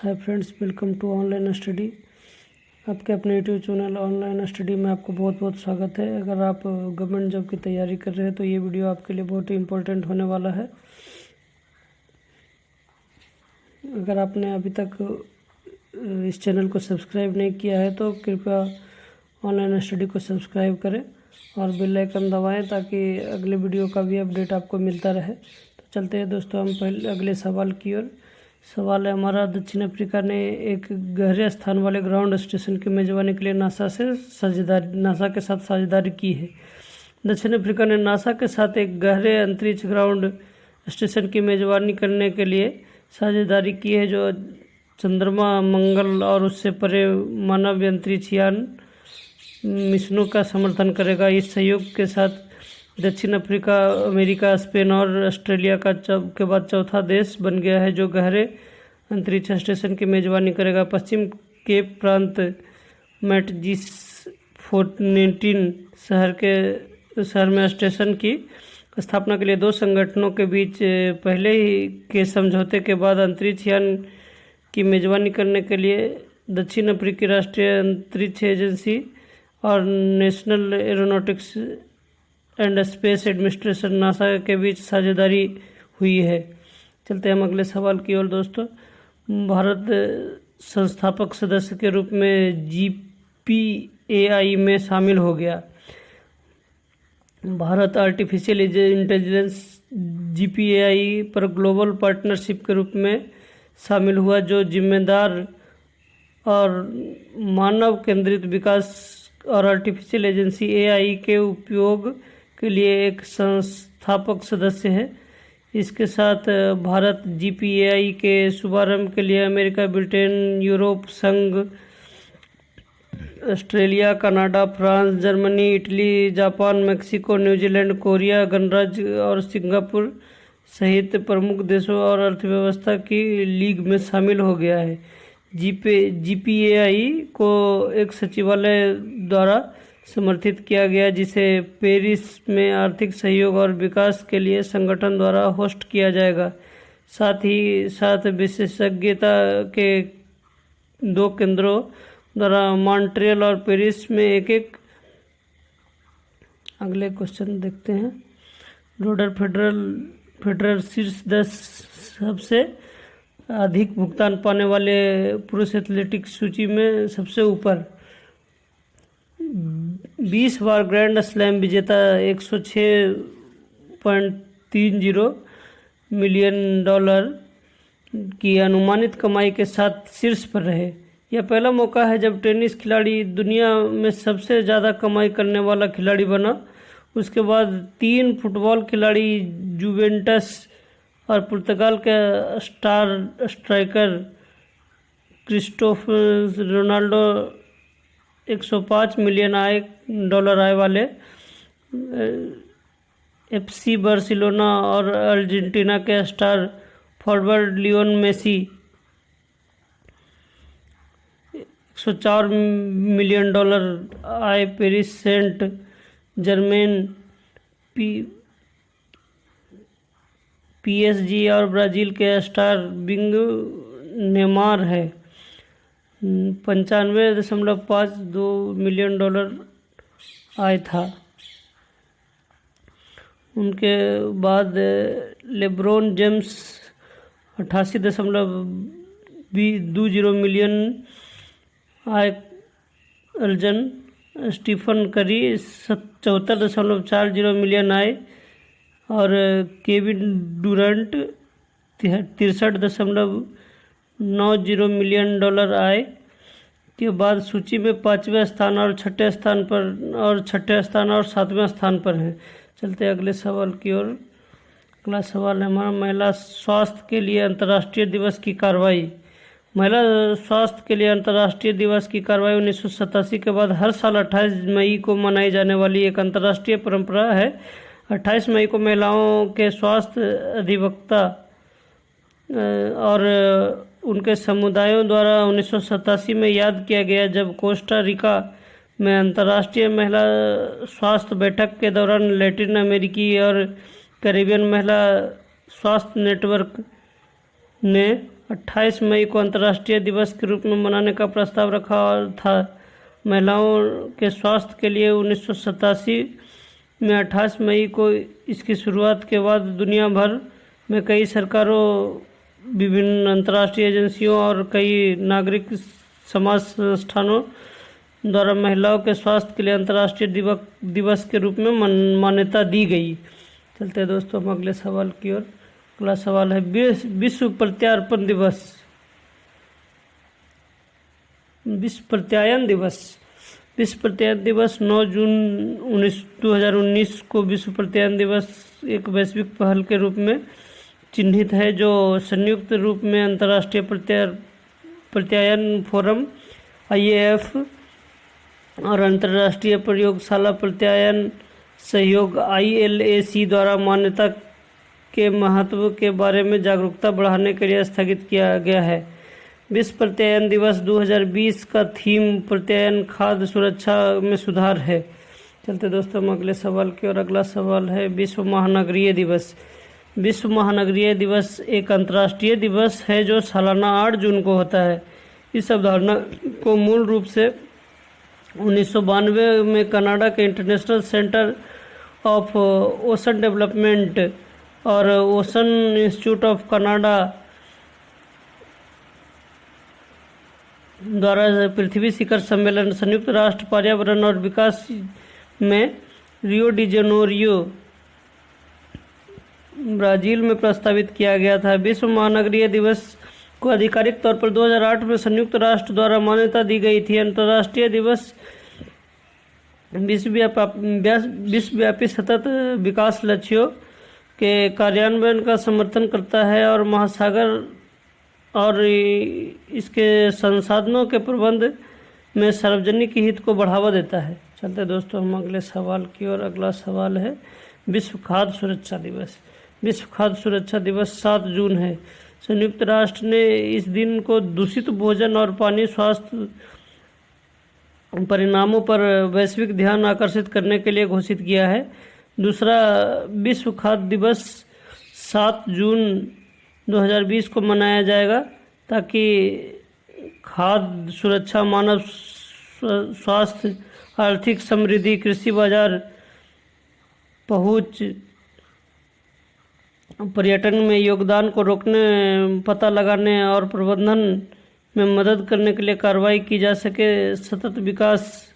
Hi friends, welcome to online study. आपके अपने YouTube channel online study में आपको बहुत बहुत स्वागत है। अगर आप गवर्नमेंट जॉब की तैयारी कर रहे हैं तो ये वीडियो आपके लिए बहुत ही इम्पोर्टेंट होने वाला है। अगर आपने अभी तक इस चैनल को सब्सक्राइब नहीं किया है तो कृपया ऑनलाइन स्टडी को सब्सक्राइब करें और बेल आइकन दबाएं ताकि अगले वीडियो का भी अपडेट आपको मिलता रहे। तो चलते हैं दोस्तों हम पहले अगले सवाल की ओर। सवाल है हमारा, दक्षिण अफ्रीका ने एक गहरे स्थान वाले ग्राउंड स्टेशन की मेजबानी के लिए नासा के साथ साझेदारी की है। दक्षिण अफ्रीका ने नासा के साथ एक गहरे अंतरिक्ष ग्राउंड स्टेशन की मेजबानी करने के लिए साझेदारी की है, जो चंद्रमा, मंगल और उससे परे मानव अंतरिक्ष यान मिशनों का समर्थन करेगा। इस सहयोग के साथ दक्षिण अफ्रीका अमेरिका, स्पेन और ऑस्ट्रेलिया के बाद चौथा देश बन गया है जो गहरे अंतरिक्ष स्टेशन की मेजबानी करेगा। पश्चिम केप प्रांत मैटजिस फोर्टनेटिन शहर में स्टेशन की स्थापना के लिए दो संगठनों के बीच पहले ही के समझौते के बाद अंतरिक्ष यान की मेजबानी करने के लिए दक्षिण अफ्रीकी राष्ट्रीय अंतरिक्ष एजेंसी और national aeronautics and space administration NASA के बीच साझेदारी हुई है। चलते हैं हम अगले सवाल की ओर दोस्तों। भारत संस्थापक सदस्य के रूप में GPAI में शामिल हो गया। भारत आर्टिफिशियल इंटेलिजेंस GPAI पर ग्लोबल पार्टनरशिप के रूप में शामिल हुआ, जो जिम्मेदार और मानव केंद्रित विकास और आर्टिफिशियल एजेंसी AI के उपयोग के लिए एक संस्थापक सदस्य है। इसके साथ भारत GPAI के शुभारंभ के लिए अमेरिका, ब्रिटेन, यूरोप संघ, Australia, Canada, France, Germany, Italy, Japan, Mexico, New Zealand, Korea गणराज्य और सिंगापुर सहित प्रमुख देशों और अर्थव्यवस्था की लीग में शामिल हो गया है। GPAI को एक सचिवालय द्वारा समर्थित किया गया, जिसे पेरिस में आर्थिक सहयोग और विकास के लिए संगठन द्वारा होस्ट किया जाएगा। साथ ही साथ विशेषज्ञता के दो केंद्रों द्वारा मॉन्ट्रियल और पेरिस में एक अगले क्वेश्चन देखते हैं। रोडर फेडरर शीर्ष 10 सबसे अधिक भुगतान पाने वाले पुरुष एथलेटिक्स सूची में सबसे ऊपर। 20 बार ग्रैंड स्लैम विजेता 106.30 मिलियन डॉलर की अनुमानित कमाई के साथ शीर्ष पर रहे। यह पहला मौका है जब टेनिस खिलाड़ी दुनिया में सबसे ज़्यादा कमाई करने वाला खिलाड़ी बना। उसके बाद 3 फुटबॉल खिलाड़ी जुवेंटस और पुर्तगाल के striker Christopher Ronaldo 105 million dollar आय वाले FC बार्सिलोना और अर्जेंटीना के star forward Leon Messi 104 million dollar आय। पेरिस सेंट जर्मेन PSG और ब्राज़ील के स्टार विंग नेमार है 95.52 मिलियन डॉलर आय था। उनके बाद लेब्रोन जेम्स 88.20 मिलियन आय अर्जन। स्टीफन करी 74.40 मिलियन आय और केविन डुरंट 63.90 मिलियन डॉलर आय के बाद सूची में 5वें स्थान और 6ठे स्थान और 7वें स्थान पर हैं। चलते अगले सवाल की ओर। अगला सवाल है हमारा, महिला स्वास्थ्य के लिए अंतर्राष्ट्रीय दिवस की कार्रवाई। महिला स्वास्थ्य के लिए अंतर्राष्ट्रीय दिवस की कार्रवाई 1987 के बाद हर साल 28 मई को मनाई जाने वाली एक अंतर्राष्ट्रीय परंपरा है। 28 मई को महिलाओं के स्वास्थ्य अधिवक्ता और उनके समुदायों द्वारा 1987 में याद किया गया, जब कोस्टा रिका में अंतर्राष्ट्रीय महिला स्वास्थ्य बैठक के दौरान लैटिन अमेरिकी और कैरिबियन महिला स्वास्थ्य नेटवर्क ने 28 मई को अंतर्राष्ट्रीय दिवस के रूप में मनाने का प्रस्ताव रखा था। महिलाओं के स्वास्थ्य के लिए 1987 में 28 मई को इसकी शुरुआत के बाद दुनिया भर में कई सरकारों, विभिन्न अंतर्राष्ट्रीय एजेंसियों और कई नागरिक समाज संस्थानों द्वारा महिलाओं के स्वास्थ्य के लिए अंतर्राष्ट्रीय दिवस के रूप में मान्यता दी गई। चलते हैं दोस्तों हम अगले सवाल की ओर। अगला सवाल है विश्व प्रत्यार्पण दिवस। विश्व प्रत्यायन दिवस 9 जून 2019 को विश्व प्रत्यायन दिवस एक वैश्विक पहल के रूप में चिन्हित है, जो संयुक्त रूप में अंतर्राष्ट्रीय प्रत्यायन फोरम IAF और अंतर्राष्ट्रीय प्रयोगशाला प्रत्यायन सहयोग ILAC द्वारा मान्यता के महत्व के बारे में जागरूकता बढ़ाने के लिए स्थगित किया गया है। विश्व प्रत्यायन दिवस 2020 का थीम प्रत्यायन खाद्य सुरक्षा में सुधार है। चलते दोस्तों हम अगले सवाल की ओर। अगला सवाल है विश्व महानगरीय दिवस। विश्व महानगरीय दिवस एक अंतर्राष्ट्रीय दिवस है जो सालाना 8 जून को होता है। इस अवधारणा को मूल रूप से 1992 में कनाडा के international centre of ocean development और ओशन इंस्टीट्यूट ऑफ कनाडा द्वारा पृथ्वी शिखर सम्मेलन संयुक्त राष्ट्र पर्यावरण और विकास में रियो डी जेनेरियो ब्राजील में प्रस्तावित किया गया था। विश्व महानगरीय दिवस को आधिकारिक तौर पर 2008 में संयुक्त राष्ट्र द्वारा मान्यता दी गई थी। अंतर्राष्ट्रीय दिवस विश्वव्यापी सतत विकास लक्ष्यों के कार्यान्वयन का समर्थन करता है और महासागर और इसके संसाधनों के प्रबंध में सार्वजनिक हित को बढ़ावा देता है। चलते दोस्तों हम अगले सवाल की ओर। अगला सवाल है विश्व खाद्य सुरक्षा दिवस। विश्व खाद्य सुरक्षा दिवस 7 जून है। संयुक्त राष्ट्र ने इस दिन को दूषित भोजन और पानी स्वास्थ्य परिणामों पर वैश्विक ध्यान आकर्षित करने के लिए घोषित किया है। दूसरा विश्व खाद्य दिवस 7 जून 2020 को मनाया जाएगा ताकि खाद्य सुरक्षा, मानव स्वास्थ्य, आर्थिक समृद्धि, कृषि बाजार पहुंच, पर्यटन में योगदान को रोकने, पता लगाने और प्रबंधन में मदद करने के लिए कार्रवाई की जा सके। सतत विकास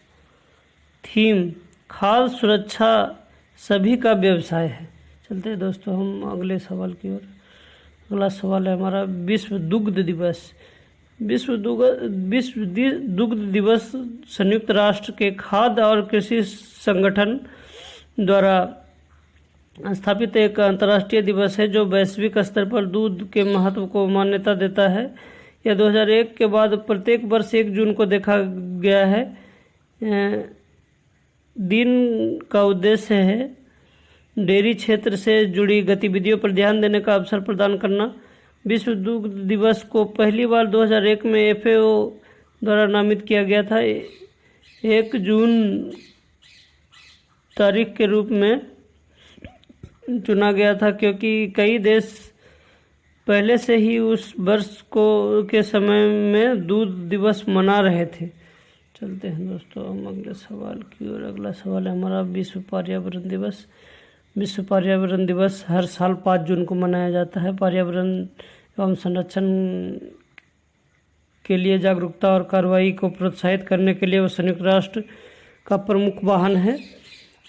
थीम खाद्य सुरक्षा सभी का व्यवसाय है। चलते हैं दोस्तों हम अगले सवाल की ओर। अगला सवाल है हमारा विश्व दुग्ध दिवस। विश्व दुग्ध दिवस संयुक्त राष्ट्र के खाद्य और कृषि संगठन द्वारा स्थापित एक अंतर्राष्ट्रीय दिवस है जो वैश्विक स्तर पर दूध के महत्व को मान्यता देता है। यह 2001 के बाद प्रत्येक वर्ष 1 जून को देखा गया है। दिन का उद्देश्य है डेयरी क्षेत्र से जुड़ी गतिविधियों पर ध्यान देने का अवसर प्रदान करना। विश्व दुग्ध दिवस को पहली बार 2001 में FAO द्वारा नामित किया गया था। 1 जून तारीख के रूप में चुना गया था क्योंकि कई देश पहले से ही उस वर्ष के समय में दूध दिवस मना रहे थे। चलते हैं दोस्तों हम अगले सवाल की ओर। अगला सवाल है हमारा विश्व पर्यावरण दिवस। विश्व पर्यावरण दिवस हर साल 5 जून को मनाया जाता है। पर्यावरण एवं संरक्षण के लिए जागरूकता और कार्रवाई को प्रोत्साहित करने के लिए वह संयुक्त राष्ट्र का प्रमुख वाहन है।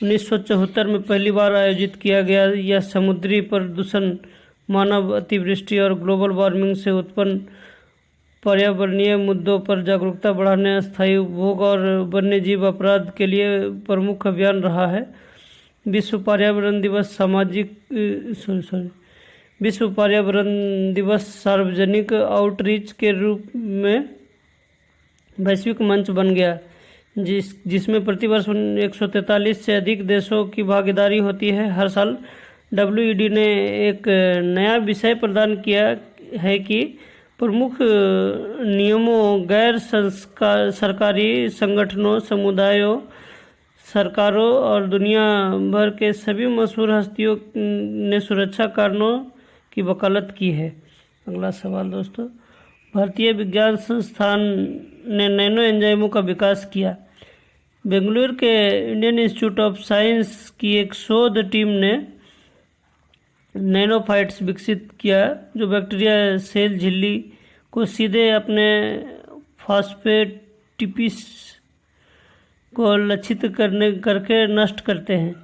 1974 में पहली बार आयोजित किया गया यह समुद्री प्रदूषण, मानव अतिवृष्टि और ग्लोबल वार्मिंग से उत्पन्न पर्यावरणीय मुद्दों पर जागरूकता बढ़ाने, स्थायी उपभोग और वन्यजीव अपराध के लिए प्रमुख अभियान रहा है। विश्व पर्यावरण दिवस सार्वजनिक आउटरीच के रूप में वैश्विक मंच बन गया जिसमें प्रतिवर्ष 143 से अधिक देशों की भागीदारी होती है। हर साल WED ने एक नया विषय प्रदान किया है कि प्रमुख नियमों, गैर सरकारी संगठनों, समुदायों, सरकारों और दुनिया भर के सभी मशहूर हस्तियों ने सुरक्षा कारणों की वकालत की है अगला सवाल दोस्तों, भारतीय विज्ञान संस्थान ने नैनो एंजाइमों का विकास किया। बेंगलुरु के इंडियन इंस्टीट्यूट ऑफ साइंस की एक शोध टीम ने नैनोफाइट्स विकसित किया जो बैक्टीरिया सेल झिल्ली को सीधे अपने फॉस्फेटिपिस को लक्षित करके नष्ट करते हैं।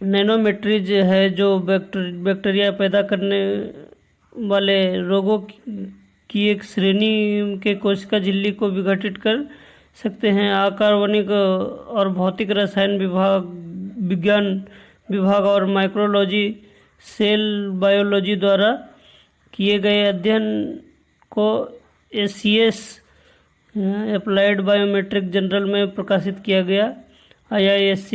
नैनोमेट्रीज है जो बैक्टीरिया पैदा करने वाले रोगों की एक श्रेणी के कोशिका झिल्ली को विघटित कर सकते हैं। आकार्बनिक और भौतिक रसायन विज्ञान विभाग और माइक्रोलॉजी सेल बायोलॉजी द्वारा किए गए अध्ययन को ACS अप्लाइड बायोमेट्रिक जर्नल में प्रकाशित किया गया। IISc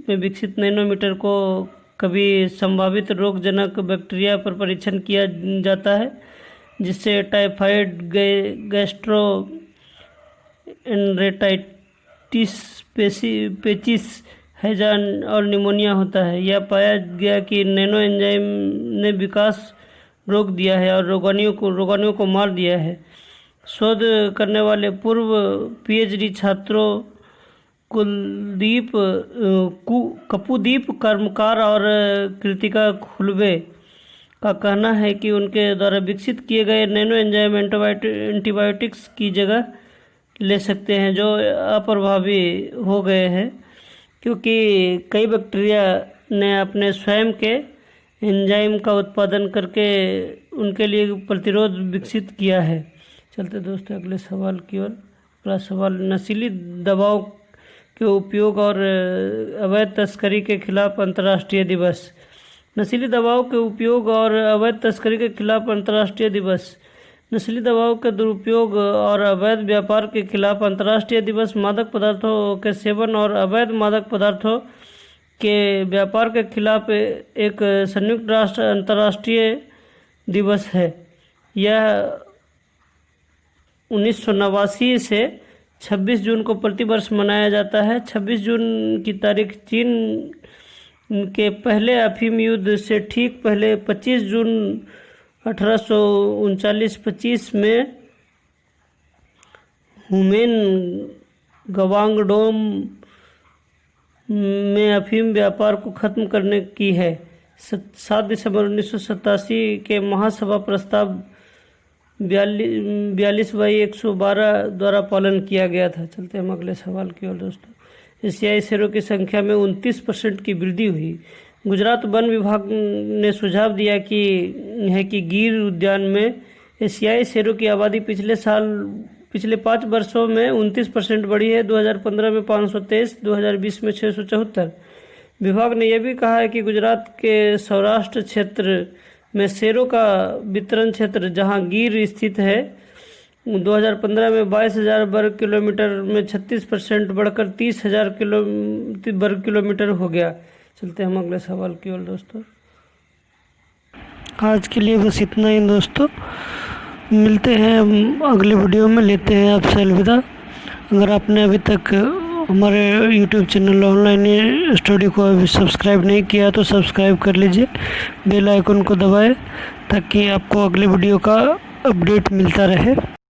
में विकसित नैनोमीटर को कभी संभावित रोगजनक बैक्टीरिया पर परीक्षण किया जाता है, जिससे टाइफाइड, गैस्ट्रोएंटेराइटिस, पेचिस, हैजा और निमोनिया होता है। यह पाया गया कि नैनो एंजाइम ने विकास रोक दिया है और रोगाणुओं को मार दिया है। शोध करने वाले पूर्व PhD छात्रों कपूदीप कर्मकार और कृतिका खुलबे का कहना है कि उनके द्वारा विकसित किए गए नैनो एंजाइम एंटीबायोटिक्स की जगह ले सकते हैं जो अप्रभावी हो गए हैं, क्योंकि कई बैक्टीरिया ने अपने स्वयं के एंजाइम का उत्पादन करके उनके लिए प्रतिरोध विकसित किया है। चलते दोस्तों अगले सवाल की ओर। अगला सवाल, नशीली दवाओं के उपयोग और अवैध तस्करी के खिलाफ अंतर्राष्ट्रीय दिवस। नशीली दवाओं के उपयोग और अवैध तस्करी के खिलाफ अंतर्राष्ट्रीय दिवस। नशीली दवाओं के दुरुपयोग और अवैध व्यापार के खिलाफ अंतर्राष्ट्रीय दिवस मादक पदार्थों के सेवन और अवैध मादक पदार्थों के व्यापार के खिलाफ एक संयुक्त राष्ट्र अंतर्राष्ट्रीय दिवस है। यह 1989 से 26 जून को प्रतिवर्ष मनाया जाता है। 26 जून की तारीख चीन के पहले अफीम युद्ध से ठीक पहले 25 जून 1839-25 में हुमेन गवांगडोम में अफीम व्यापार को खत्म करने की है। 7 दिसंबर 1987 के महासभा प्रस्ताव 42/112 द्वारा पालन किया गया था। चलते हम अगले सवाल की ओर दोस्तों। एशियाई शेरों की संख्या में 29% की वृद्धि हुई। गुजरात वन विभाग ने सुझाव दिया कि गिर उद्यान में एशियाई शेरों की आबादी पिछले 5 वर्षों में 29% बढ़ी है। 2015 में 523, 2020 में 674। विभाग ने यह भी कहा है कि गुजरात के सौराष्ट्र क्षेत्र में शेरों का वितरण क्षेत्र जहां गिर स्थित है 2015 में 22,000 वर्ग किलोमीटर में 36% बढ़कर 30,000 वर्ग किलोमीटर हो गया। चलते हम अगले सवाल की ओर दोस्तों। आज के लिए बस इतना ही दोस्तों, मिलते हैं अगले वीडियो में, लेते हैं आपसे अलविदा। अगर आपने अभी तक हमारे YouTube चैनल ऑनलाइन स्टडी को अभी सब्सक्राइब नहीं किया तो सब्सक्राइब कर लीजिए, बेल आइकन को दबाएं ताकि आपको अगले वीडियो का अपडेट मिलता रहे।